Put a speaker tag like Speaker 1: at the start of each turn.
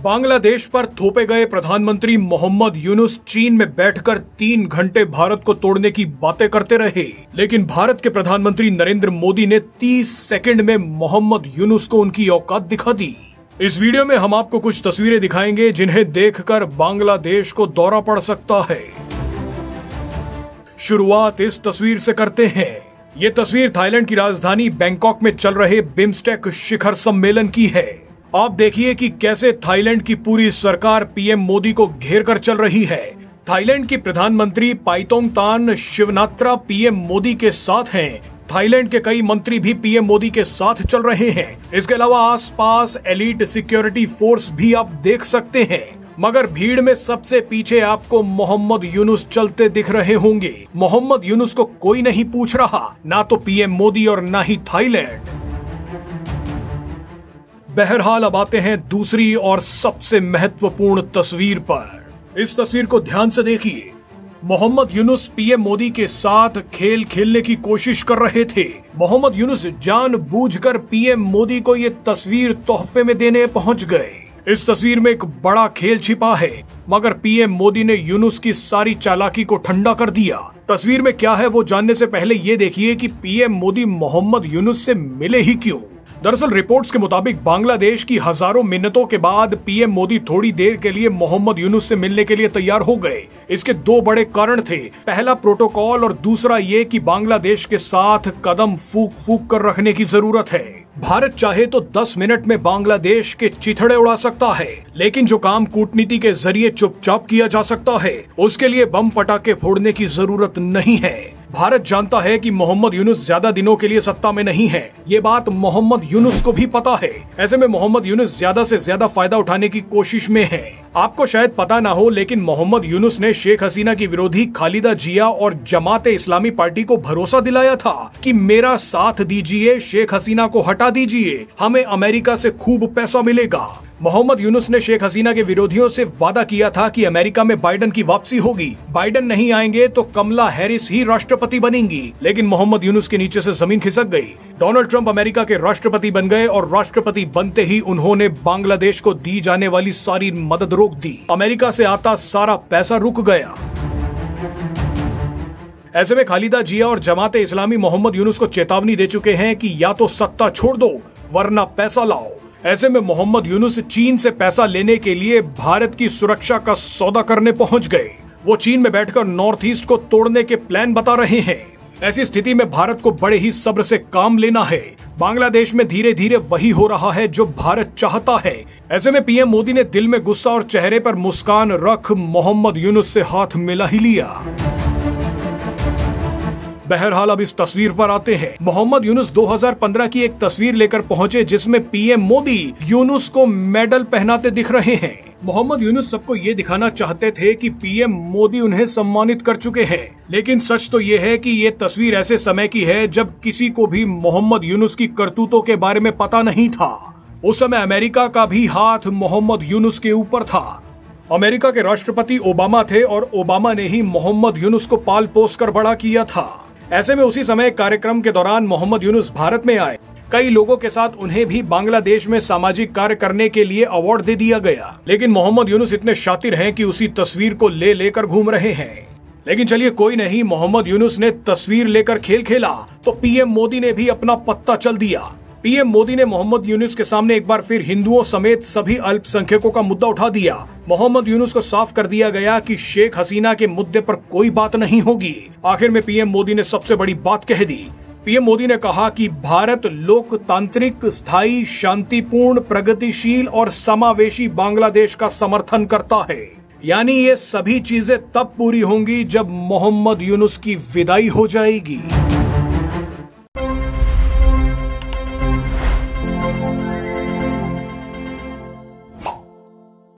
Speaker 1: बांग्लादेश पर थोपे गए प्रधानमंत्री मोहम्मद यूनुस चीन में बैठकर 3 घंटे भारत को तोड़ने की बातें करते रहे, लेकिन भारत के प्रधानमंत्री नरेंद्र मोदी ने 30 सेकंड में मोहम्मद यूनुस को उनकी औकात दिखा दी। इस वीडियो में हम आपको कुछ तस्वीरें दिखाएंगे जिन्हें देखकर बांग्लादेश को दौरा पड़ सकता है। शुरुआत इस तस्वीर से करते हैं। ये तस्वीर थाईलैंड की राजधानी बैंकॉक में चल रहे बिम्स्टेक शिखर सम्मेलन की है। आप देखिए कि कैसे थाईलैंड की पूरी सरकार पीएम मोदी को घेर कर चल रही है। थाईलैंड की प्रधानमंत्री पाइतोंगतान शिवनात्रा पीएम मोदी के साथ हैं। थाईलैंड के कई मंत्री भी पीएम मोदी के साथ चल रहे हैं। इसके अलावा आसपास एलीट सिक्योरिटी फोर्स भी आप देख सकते हैं, मगर भीड़ में सबसे पीछे आपको मोहम्मद यूनुस चलते दिख रहे होंगे। मोहम्मद यूनुस को कोई नहीं पूछ रहा, ना तो पीएम मोदी और ना ही थाईलैंड। बहरहाल अब आते हैं दूसरी और सबसे महत्वपूर्ण तस्वीर पर। इस तस्वीर को ध्यान से देखिए। मोहम्मद यूनुस पीएम मोदी के साथ खेल खेलने की कोशिश कर रहे थे। मोहम्मद यूनुस जानबूझकर पीएम मोदी को ये तस्वीर तोहफे में देने पहुंच गए। इस तस्वीर में एक बड़ा खेल छिपा है, मगर पीएम मोदी ने यूनुस की सारी चालाकी को ठंडा कर दिया। तस्वीर में क्या है वो जानने से पहले ये देखिए कि पीएम मोदी मोहम्मद यूनुस से मिले ही क्यों। दरअसल रिपोर्ट्स के मुताबिक बांग्लादेश की हजारों मिन्नतों के बाद पीएम मोदी थोड़ी देर के लिए मोहम्मद यूनुस से मिलने के लिए तैयार हो गए। इसके 2 बड़े कारण थे। पहला प्रोटोकॉल और दूसरा ये कि बांग्लादेश के साथ कदम फूंक फूंक कर रखने की जरूरत है। भारत चाहे तो 10 मिनट में बांग्लादेश के चिथड़े उड़ा सकता है, लेकिन जो काम कूटनीति के जरिए चुपचाप किया जा सकता है, उसके लिए बम पटाखे फोड़ने की जरूरत नहीं है। भारत जानता है कि मोहम्मद यूनुस ज्यादा दिनों के लिए सत्ता में नहीं है। ये बात मोहम्मद यूनुस को भी पता है। ऐसे में मोहम्मद यूनुस ज्यादा से ज्यादा फायदा उठाने की कोशिश में है। आपको शायद पता ना हो, लेकिन मोहम्मद यूनुस ने शेख हसीना की विरोधी खालिदा जिया और जमाते इस्लामी पार्टी को भरोसा दिलाया था कि मेरा साथ दीजिए, शेख हसीना को हटा दीजिए, हमें अमेरिका से खूब पैसा मिलेगा। मोहम्मद यूनुस ने शेख हसीना के विरोधियों से वादा किया था कि अमेरिका में बाइडन की वापसी होगी। बाइडन नहीं आएंगे तो कमला हैरिस ही राष्ट्रपति बनेंगी, लेकिन मोहम्मद यूनुस के नीचे से जमीन खिसक गई। डोनाल्ड ट्रंप अमेरिका के राष्ट्रपति बन गए और राष्ट्रपति बनते ही उन्होंने बांग्लादेश को दी जाने वाली सारी मदद रोक दी। अमेरिका से आता सारा पैसा रुक गया। ऐसे में खालिदा जिया और जमाते इस्लामी मोहम्मद यूनुस को चेतावनी दे चुके हैं कि या तो सत्ता छोड़ दो वरना पैसा लाओ। ऐसे में मोहम्मद यूनुस चीन से पैसा लेने के लिए भारत की सुरक्षा का सौदा करने पहुंच गए। वो चीन में बैठकर नॉर्थ ईस्ट को तोड़ने के प्लान बता रहे हैं। ऐसी स्थिति में भारत को बड़े ही सब्र से काम लेना है। बांग्लादेश में धीरे धीरे वही हो रहा है जो भारत चाहता है। ऐसे में पीएम मोदी ने दिल में गुस्सा और चेहरे पर मुस्कान रख मोहम्मद यूनुस से हाथ मिला ही लिया। बहरहाल अब इस तस्वीर पर आते हैं। मोहम्मद यूनुस 2015 की एक तस्वीर लेकर पहुंचे जिसमें पीएम मोदी यूनुस को मेडल पहनाते दिख रहे हैं। मोहम्मद यूनुस सबको ये दिखाना चाहते थे कि पीएम मोदी उन्हें सम्मानित कर चुके हैं, लेकिन सच तो ये है कि ये तस्वीर ऐसे समय की है जब किसी को भी मोहम्मद यूनुस की करतूतों के बारे में पता नहीं था। उस समय अमेरिका का भी हाथ मोहम्मद यूनुस के ऊपर था। अमेरिका के राष्ट्रपति ओबामा थे और ओबामा ने ही मोहम्मद यूनुस को पाल पोस कर बड़ा किया था। ऐसे में उसी समय कार्यक्रम के दौरान मोहम्मद यूनुस भारत में आए। कई लोगों के साथ उन्हें भी बांग्लादेश में सामाजिक कार्य करने के लिए अवार्ड दे दिया गया, लेकिन मोहम्मद यूनुस इतने शातिर हैं कि उसी तस्वीर को ले लेकर घूम रहे हैं। लेकिन चलिए कोई नहीं, मोहम्मद यूनुस ने तस्वीर लेकर खेल खेला तो पीएम मोदी ने भी अपना पत्ता चल दिया। पीएम मोदी ने मोहम्मद यूनुस के सामने एक बार फिर हिंदुओं समेत सभी अल्पसंख्यकों का मुद्दा उठा दिया। मोहम्मद यूनुस को साफ कर दिया गया कि शेख हसीना के मुद्दे पर कोई बात नहीं होगी। आखिर में पीएम मोदी ने सबसे बड़ी बात कह दी। पीएम मोदी ने कहा कि भारत लोकतांत्रिक, स्थायी, शांतिपूर्ण, प्रगतिशील और समावेशी बांग्लादेश का समर्थन करता है। यानी ये सभी चीजें तब पूरी होंगी जब मोहम्मद यूनुस की विदाई हो जाएगी।